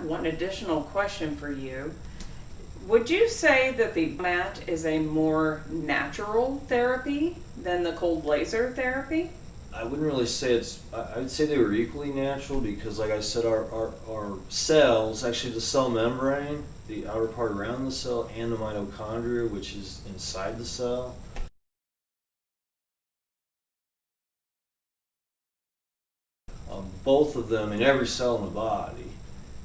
have one additional question for you. Would you say that the mat is a more natural therapy than the cold laser therapy? I wouldn't really say I would say they were equally natural because, like I said, our cells, actually the cell membrane, the outer part around the cell, and the mitochondria, which is inside the cell, both of them in every cell in the body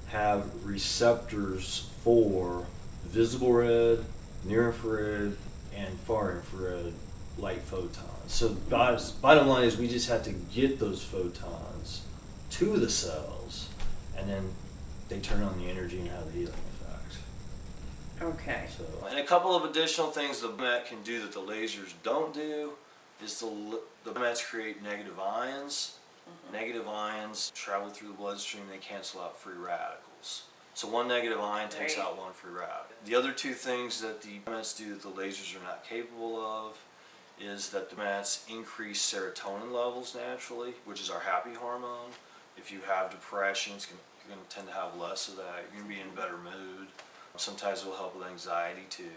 have receptors for visible red, near infrared, and far infrared light photons. So bottom line is we just have to get those photons to the cells, and then they turn on the energy and have the healing effect. Okay. So, and a couple of additional things the mat can do that the lasers don't do is the mats create negative ions. Negative ions travel through the bloodstream, they cancel out free radicals. So one negative ion takes out one free radical. The other two things that the mats do that the lasers are not capable of is that the mats increase serotonin levels naturally, which is our happy hormone. If you have depression, you're going to tend to have less of that. You're going to be in a better mood. Sometimes it will help with anxiety too.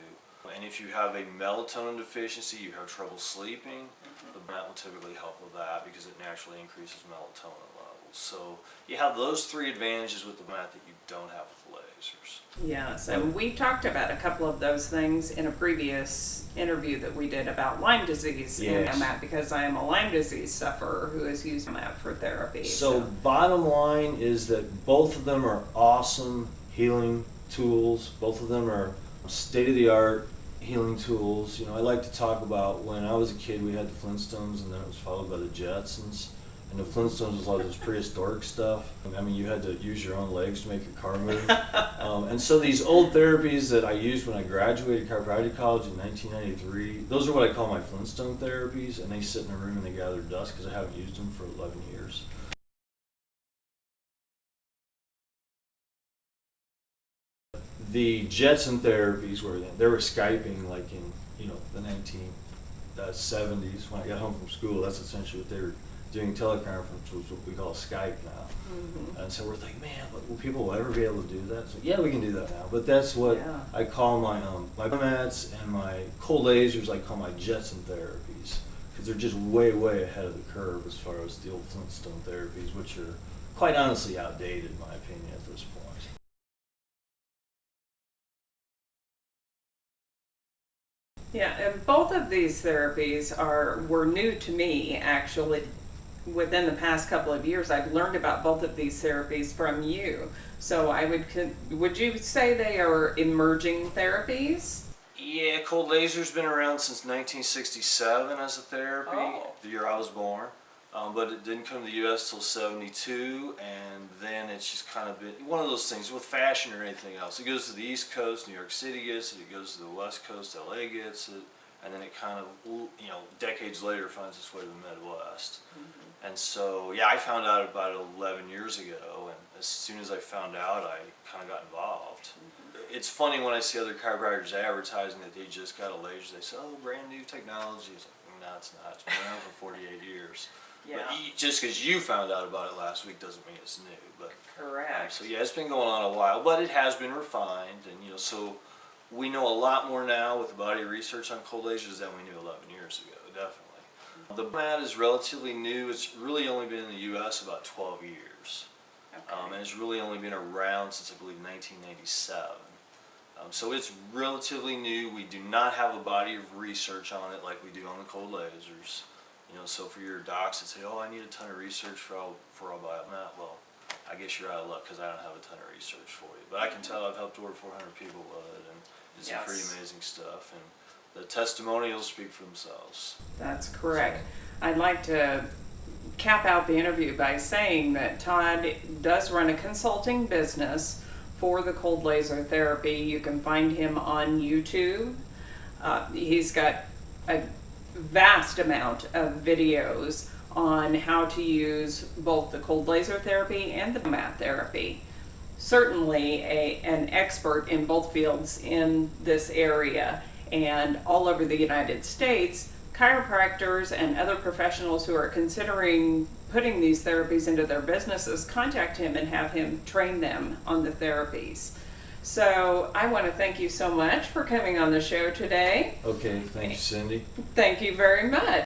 And if you have a melatonin deficiency, you have trouble sleeping, the mat will typically help with that because it naturally increases melatonin levels. So you have those three advantages with the mat that you don't have with the lasers. Yes, and we talked about a couple of those things in a previous interview that we did about Lyme disease and the mat, because I am a Lyme disease sufferer who has used the mat for therapy. So bottom line is that both of them are awesome healing tools. Both of them are state-of-the-art healing tools. You know, I like to talk about when I was a kid, we had the Flintstones, and then it was followed by the Jetsons. And the Flintstones was a lot of this prehistoric stuff. I mean, you had to use your own legs to make your car move. And so these old therapies that I used when I graduated chiropractic college in 1993, those are what I call my Flintstone therapies, and they sit in a room and they gather dust because I haven't used them for 11 years. The Jetson therapies they were Skyping like in the 1970s when I got home from school. That's essentially what they were doing, teleconference, which is what we call Skype now. And so we're thinking, man, will people ever be able to do that? So yeah, we can do that now. But that's what I call my mats and my cold lasers. I call my Jetson therapies because they're just way ahead of the curve as far as the old Flintstone therapies, which are quite honestly outdated in my opinion at this point. Yeah, and both of these therapies were new to me actually. Within the past couple of years, I've learned about both of these therapies from you. So would you say they are emerging therapies? Yeah, cold laser's been around since 1967 as a therapy, the year I was born. But it didn't come to the U.S. till 72, and then it's just kind of been one of those things with fashion or anything else. It goes to the East Coast, New York City gets it, it goes to the West Coast, LA gets it, and then it kind of, decades later finds its way to the Midwest. And so, yeah, I found out about it 11 years ago, and as soon as I found out, I kind of got involved. It's funny when I see other chiropractors advertising that they just got a laser, they say, oh, brand new technology. It's like, no, it's not. It's been around for 48 years. Yeah. But just because you found out about it last week doesn't mean it's new. But correct. So yeah, it's been going on a while, but it has been refined, and so we know a lot more now with the body of research on cold lasers than we knew 11 years ago, definitely. The mat is relatively new. It's really only been in the U.S. about 12 years, and it's really only been around since I believe 1997. So it's relatively new. We do not have a body of research on it like we do on the cold lasers. So for your docs that say, oh, I need a ton of research before I'll buy a mat, well, I guess you're out of luck because I don't have a ton of research for you. But I can tell I've helped over 400 people with it, and it's some pretty amazing stuff. And the testimonials speak for themselves. That's correct. I'd like to cap out the interview by saying that Todd does run a consulting business for the cold laser therapy. You can find him on YouTube. He's got a vast amount of videos on how to use both the cold laser therapy and the mat therapy. Certainly an expert in both fields in this area, and all over the United States chiropractors and other professionals who are considering putting these therapies into their businesses contact him and have him train them on the therapies. So I want to thank you so much for coming on the show today. Okay, thank you, Cindy. Thank you very much.